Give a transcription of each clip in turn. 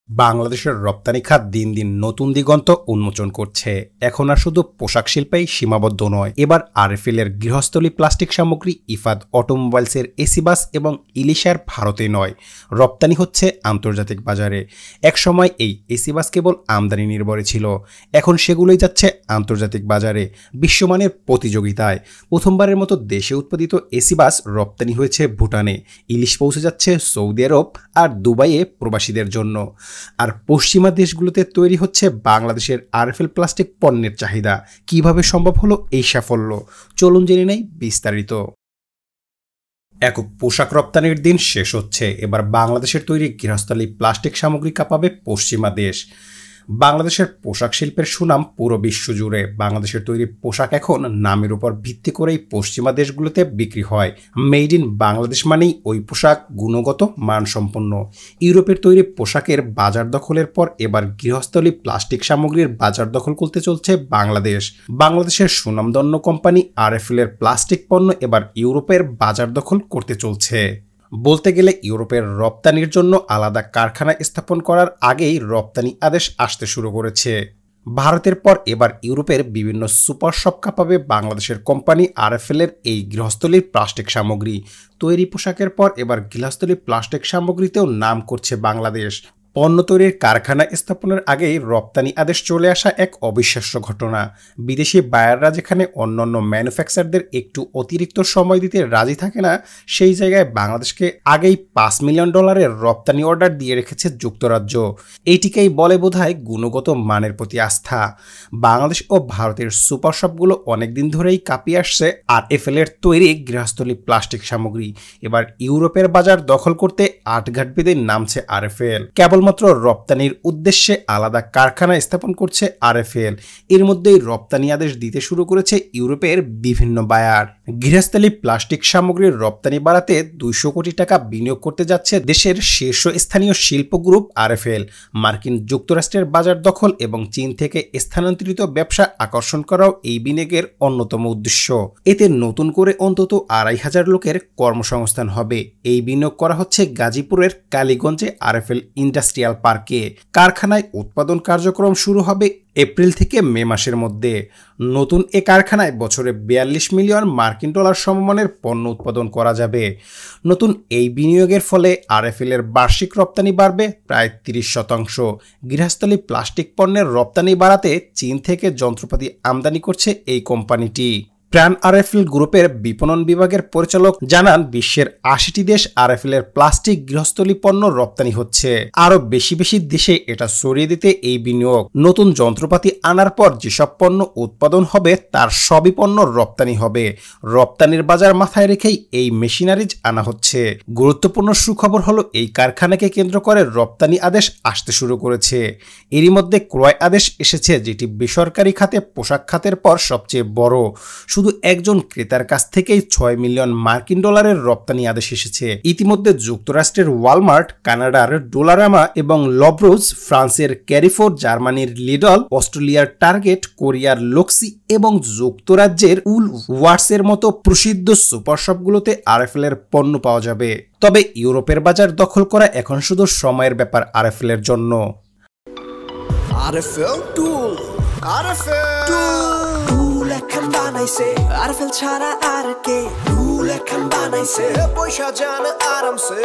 বাংলাদেশের রপ্তানি খাত দিন দিন নতুন দিগন্ত উন্মোচন করছে। এখন আর শুধু পোশাক শিল্পেই সীমাবদ্ধ নয়, এবার আরএফএল এর গৃহস্থলী প্লাস্টিক সামগ্রী, ইফাদ অটোমোবাইলসের এসি বাস এবং ইলিশার ভারতে নয়, রপ্তানি হচ্ছে আন্তর্জাতিক বাজারে। একসময় এই এসি বাস কেবল আমদানি নির্ভরে ছিল, এখন সেগুলোই যাচ্ছে আন্তর্জাতিক বাজারে বিশ্বমানের প্রতিযোগিতায়। প্রথমবারের মতো দেশে উৎপাদিত এসি বাস রপ্তানি হয়েছে ভুটানে, ইলিশ পৌঁছে যাচ্ছে সৌদি আরব আর দুবাইয়ে প্রবাসীদের জন্য। আর পশ্চিমা দেশগুলোতে তৈরি হচ্ছে বাংলাদেশের আরএফএল প্লাস্টিক পণ্যের চাহিদা। কিভাবে সম্ভব হলো এই সাফল্য, চলুন জেনে নেই বিস্তারিত। একক পোশাক রপ্তানির দিন শেষ হচ্ছে, এবার বাংলাদেশের তৈরি গৃহস্থলী প্লাস্টিক সামগ্রী কাঁপাবে পশ্চিমা দেশ। বাংলাদেশের পোশাক শিল্পের সুনাম পুরো বিশ্ব জুড়ে। বাংলাদেশের তৈরি পোশাক এখন নামের উপর ভিত্তি করেই পশ্চিমা দেশগুলোতে বিক্রি হয়। মেড ইন বাংলাদেশ মানেই ওই পোশাক গুণগত মানসম্পন্ন। ইউরোপের তৈরি পোশাকের বাজার দখলের পর এবার গৃহস্থলী প্লাস্টিক সামগ্রীর বাজার দখল করতে চলছে বাংলাদেশ। বাংলাদেশের সুনামধন্য কোম্পানি আরএফএল এর প্লাস্টিক পণ্য এবার ইউরোপের বাজার দখল করতে চলছে। বলতে গেলে ইউরোপের রপ্তানির জন্য আলাদা কারখানা স্থাপন করার আগেই রপ্তানি আদেশ আসতে শুরু করেছে। ভারতের পর এবার ইউরোপের বিভিন্ন সুপার শপ কাঁপাবে বাংলাদেশের কোম্পানি আরএফএল এর এই গৃহস্থলীর প্লাস্টিক সামগ্রী। তৈরি পোশাকের পর এবার গৃহস্থলী প্লাস্টিক সামগ্রীতেও নাম করছে বাংলাদেশ। পণ্য তৈরির কারখানা স্থাপনের আগেই রপ্তানি আদেশ চলে আসা এক অবিশ্বাস্য ঘটনা। বিদেশি বায়াররা যেখানে অন্যান্য ম্যানুফ্যাকচারদের একটু অতিরিক্ত সময় দিতে রাজি থাকে না, সেই জায়গায় বাংলাদেশকে আগেই $5 মিলিয়ন রপ্তানি অর্ডার দিয়ে রেখেছে যুক্তরাজ্য। এইটিকেই বলে বোধহয় গুণগত মানের প্রতি আস্থা। বাংলাদেশ ও ভারতের সুপার শপগুলো অনেকদিন ধরেই কাঁপিয়ে আসছে আরএফএল এর তৈরি গৃহস্থলী প্লাস্টিক সামগ্রী। এবার ইউরোপের বাজার দখল করতে আটঘাট বেঁধে নামছে আরএফএল। কেবলমাত্র রপ্তানির উদ্দেশ্যে আলাদা কারখানা স্থাপন করছে আরএফএল। এর মধ্যেই রপ্তানি আদেশ দিতে শুরু করেছে ইউরোপের বিভিন্ন বায়ার। গৃহস্থলী প্লাস্টিক সামগ্রীর রপ্তানি বাড়াতে 200 কোটি টাকা বিনিয়োগ করতে যাচ্ছে দেশের শীর্ষস্থানীয় শিল্প গ্রুপ আরএফএল। মার্কিন যুক্তরাষ্ট্রের বাজার দখল এবং চীন থেকে স্থানান্তরিত ব্যবসা আকর্ষণ করাও এই বিনিয়োগের অন্যতম উদ্দেশ্য। এতে নতুন করে অন্তত 2,500 লোকের কর্মসংস্থান হবে। এই বিনিয়োগ করা হচ্ছে গাজীপুরের কালীগঞ্জে আরএফএল ইন্ডাস্ট্রিয়াল পার্কে। কারখানায় উৎপাদন কার্যক্রম শুরু হবে এপ্রিল থেকে মে মাসের মধ্যে। নতুন এ কারখানায় বছরে $42 মিলিয়ন সমমানের পণ্য উৎপাদন করা যাবে। নতুন এই বিনিয়োগের ফলে আরএফএল এর বার্ষিক রপ্তানি বাড়বে প্রায় 30%। গৃহস্থলী প্লাস্টিক পণ্যের রপ্তানি বাড়াতে চীন থেকে যন্ত্রপাতি আমদানি করছে এই কোম্পানিটি। প্রাণ আরএফএল গ্রুপের বিপণন বিভাগের পরিচালক জানান, বিশ্বের 80টি দেশ আরএফএল এর প্লাস্টিক গৃহস্থলী পণ্য রপ্তানি হচ্ছে। আরো বেশি দেশে এটা ছড়িয়ে দিতে এই বিনিয়োগ। নতুন যন্ত্রপাতি আনার পর যেসব পণ্য উৎপাদন হবে তার সবই পণ্য রপ্তানি হবে। রপ্তানির বাজার মাথায় রেখেই এই মেশিনারিজ আনা হচ্ছে। গুরুত্বপূর্ণ সুখবর হলো এই কারখানাকে কেন্দ্র করে রপ্তানি আদেশ আসতে শুরু করেছে। এরই মধ্যে ক্রয় আদেশ এসেছে, যেটি বেসরকারি খাতে পোশাক খাতের পর সবচেয়ে বড়। শুধু একজন ক্রেতার কাছ থেকেই $6 মিলিয়ন রপ্তানি আদেশ এসেছে। ইতিমধ্যে যুক্তরাষ্ট্রের ওয়ালমার্ট, কানাডার ডোলারামা এবং লভরোজ, ফ্রান্সের ক্যারিফোর, জার্মানির লিডল, অস্ট্রেলিয়ার টার্গেট, কোরিয়ার লক্সি এবং যুক্তরাজ্যের উল ওয়ার্সের মতো প্রসিদ্ধ সুপার শপগুলোতে আরএফএল এর পণ্য পাওয়া যাবে। তবে ইউরোপের বাজার দখল করা এখন শুধু সময়ের ব্যাপার আরএফএল এর জন্য। আরএফএল ছাড়া আর কে এখন বানাইছে পয়সা জান আরামসে।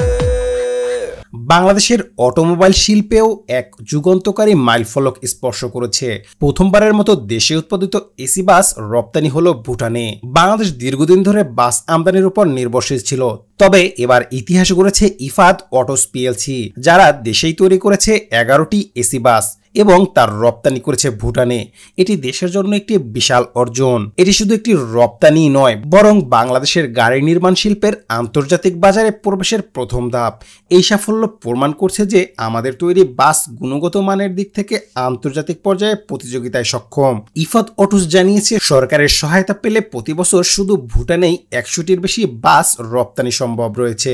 বাংলাদেশের অটোমোবাইল শিল্পেও এক যুগান্তকারী মাইলফলক স্পর্শ করেছে। প্রথমবারের মতো দেশে উৎপাদিত এসি বাস রপ্তানি হলো ভুটানে। বাংলাদেশ দীর্ঘদিন ধরে বাস আমদানির উপর নির্ভরশীল ছিল, তবে এবার ইতিহাস গড়েছে ইফাদ অটোস পিএলসি, যারা দেশেই তৈরি করেছে 11টি এসি বাস এবং তার রপ্তানি করেছে ভুটানে। এটি দেশের জন্য একটি বিশাল অর্জন। এটি শুধু একটি রপ্তানি নয়, বরং বাংলাদেশের গাড়ি নির্মাণ শিল্পের আন্তর্জাতিক বাজারে প্রবেশের প্রথম ধাপ। এই সাফল্য প্রমাণ করছে যে আমাদের তৈরি বাস গুণগত মানের দিক থেকে আন্তর্জাতিক পর্যায়ে প্রতিযোগিতায় সক্ষম। ইফাদ অটোস জানিয়েছে, সরকারের সহায়তা পেলে প্রতি বছর শুধু ভুটানেই 100টির বেশি বাস রপ্তানি সম্ভব সম্ভব রয়েছে।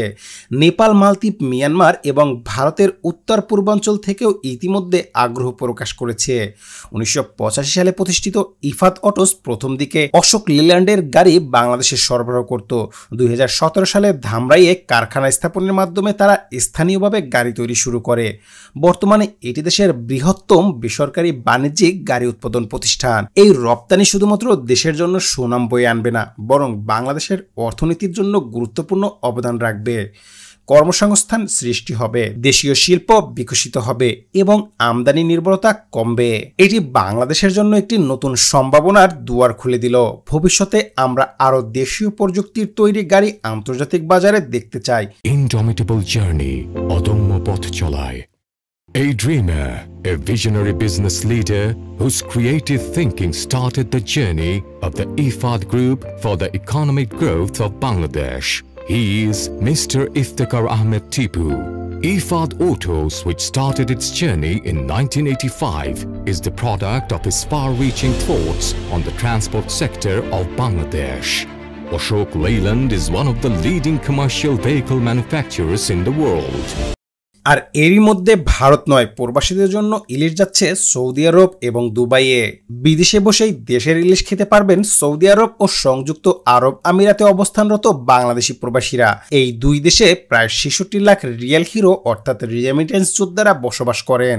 নেপাল, মালদ্বীপ, মিয়ানমার এবং ভারতের উত্তর পূর্বাঞ্চল থেকেও ইতিমধ্যে আগ্রহ প্রকাশ করেছে। 1985 সালে প্রতিষ্ঠিত ইফাদ অটোস প্রথম দিকে অশোক লেল্যান্ডের গাড়ি বাংলাদেশে সরবরাহ করত। 2017 সালে ধামরাইয়ে কারখানা স্থাপনের মাধ্যমে তারা স্থানীয়ভাবে গাড়ি তৈরি শুরু করে। বর্তমানে এটি দেশের বৃহত্তম বেসরকারি বাণিজ্যিক গাড়ি উৎপাদন প্রতিষ্ঠান। এই রপ্তানি শুধুমাত্র দেশের জন্য সুনাম বয়ে আনবে না, বরং বাংলাদেশের অর্থনীতির জন্য গুরুত্বপূর্ণ অবদান রাখবে। কর্মসংস্থান সৃষ্টি হবে, দেশীয় শিল্প বিকশিত হবে এবং আমদানি নির্ভরতা কমবে। এটি বাংলাদেশের জন্য একটি নতুন সম্ভাবনার দুয়ার খুলে দিল। ভবিষ্যতে আমরা আরো দেশীয় প্রযুক্তির তৈরি গাড়ি আন্তর্জাতিক বাজারে দেখতে চাই। Indomitable journey, অদম্য পথ চলায়। A dreamer, a visionary business leader whose creative thinking started the journey of the IFAD Group for the economic growth of Bangladesh. He is Mr. Iftikhar Ahmed Tipu. IFAD Autos, which started its journey in 1985, is the product of his far-reaching thoughts on the transport sector of Bangladesh. Ashok Leyland is one of the leading commercial vehicle manufacturers in the world. আর এরই মধ্যে ভারত নয়, প্রবাসীদের জন্য ইলিশ যাচ্ছে Saudi আরব এবং দুবাইয়ে। বিদেশে বসেই দেশের ইলিশ খেতে পারবেন সৌদি আরব ও সংযুক্ত আরব আমিরাতে অবস্থানরত বাংলাদেশি প্রবাসীরা। এই দুই দেশে প্রায় 66 লাখ রিয়েল হিরো অর্থাৎ রেমিটেন্স যোদ্ধারা বসবাস করেন।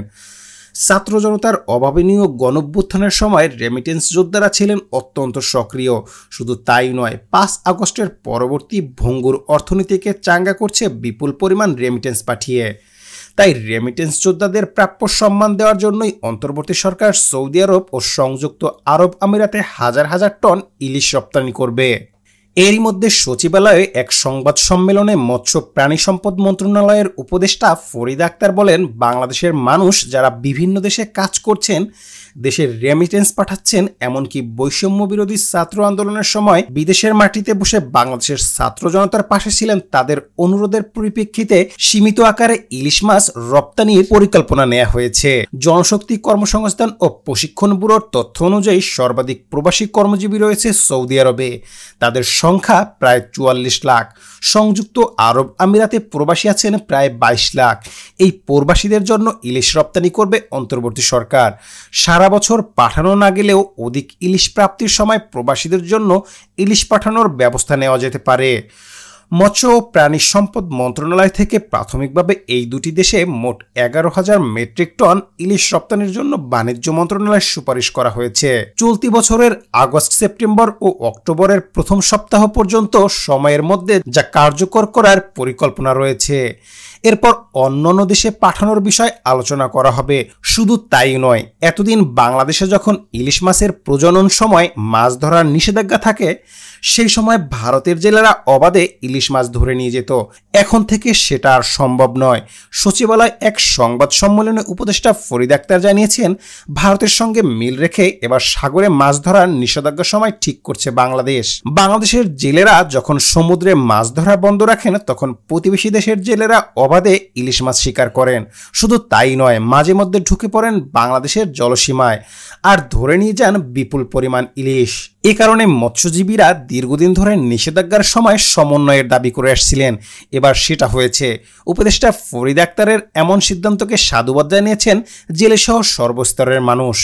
ছাত্র জনতার অভাবনীয় গণঅভ্যুত্থানের সময় রেমিটেন্স যোদ্ধারা ছিলেন অত্যন্ত সক্রিয়। শুধু তাই নয়, 5 আগস্টের পরবর্তী ভঙ্গুর অর্থনীতিকে চাঙ্গা করছে বিপুল পরিমাণ রেমিটেন্স পাঠিয়ে। তাই রেমিটেন্স যোদ্ধাদের প্রাপ্য সম্মান দেওয়ার জন্যই অন্তর্বর্তী সরকার সৌদি আরব ও সংযুক্ত আরব আমিরাতে হাজার হাজার টন ইলিশ রপ্তানি করবে। এরই মধ্যে সচিবালয়ে এক সংবাদ সম্মেলনে মৎস্য প্রাণী সম্পদ মন্ত্রণালয়ের উপদেষ্টা ফরিদা আক্তার বলেন, বাংলাদেশের মানুষ যারা বিভিন্ন দেশে কাজ করছেন, দেশের রেমিটেন্স পাঠাচ্ছেন, এমনকি বৈষম্য বিরোধী ছাত্র আন্দোলনের সময় বিদেশের মাটিতে বসে বাংলাদেশের ছাত্র জনতার পাশে ছিলেন, তাদের অনুরোধের পরিপ্রেক্ষিতে সীমিত আকারে ইলিশ মাছ রপ্তানির পরিকল্পনা নেওয়া হয়েছে। জনশক্তি কর্মসংস্থান ও প্রশিক্ষণ ব্যুরোর তথ্য অনুযায়ী সর্বাধিক প্রবাসী কর্মজীবী রয়েছে সৌদি আরবে। তাদের সংখ্যা প্রায় 44 লাখ। সংযুক্ত আরব আমিরাতে প্রবাসী আছেন প্রায় 22 লাখ। এই প্রবাসীদের জন্য ইলিশ রপ্তানি করবে অন্তর্বর্তী সরকার। সারা বছর পাঠানো না গেলেও অধিক ইলিশ প্রাপ্তির সময় প্রবাসীদের জন্য ইলিশ পাঠানোর ব্যবস্থা নেওয়া যেতে পারে। মৎস্য ও প্রাণী সম্পদ মন্ত্রণালয় থেকে প্রাথমিকভাবে এই দুটি দেশে মোট 11,000 মেট্রিক টন ইলিশ রপ্তানির জন্য বাণিজ্য মন্ত্রণালয়ের সুপারিশ করা হয়েছে। চলতি বছরের আগস্ট, সেপ্টেম্বর ও অক্টোবরের প্রথম সপ্তাহ পর্যন্ত সময়ের মধ্যে যা কার্যকর করার পরিকল্পনা রয়েছে। এরপর অন্যান্য দেশে পাঠানোর বিষয় আলোচনা করা হবে। শুধু তাই নয়, এতদিন বাংলাদেশে যখন ইলিশ মাছের প্রজনন সময় মাছ ধরার নিষেধাজ্ঞা থাকে, সেই সময় ভারতের জেলেরা অবাধে ইলিশ মাছ ধরে নিয়ে যেত। এখন থেকে সেটা আর সম্ভব নয়। সচিবালয় এক সংবাদ সম্মেলনে উপদেষ্টা ফরিদা আক্তার জানিয়েছেন, ভারতের সঙ্গে মিল রেখে এবার সাগরে মাছ ধরার নিষেধাজ্ঞা সময় ঠিক করছে বাংলাদেশ। বাংলাদেশের জেলেরা যখন সমুদ্রে মাছ ধরা বন্ধ রাখেন, তখন প্রতিবেশী দেশের জেলেরা অবাধে ইলিশ মাছ শিকার করেন। শুধু তাই নয়, মাঝে মধ্যে ঢুকে পড়েন বাংলাদেশের জলসীমায় আর ধরে নিয়ে যান বিপুল পরিমাণ ইলিশ। এ কারণে মৎস্যজীবীরা দীর্ঘদিন ধরে নিষেধাজ্ঞার সময় সমন্বয়ের দাবি করে আসছিলেন। এবার সেটা হয়েছে। উপদেষ্টা ফরিদা আক্তারের এমন সিদ্ধান্তকে সাধুবাদ জানিয়েছেন জেলেসহ সর্বস্তরের মানুষ।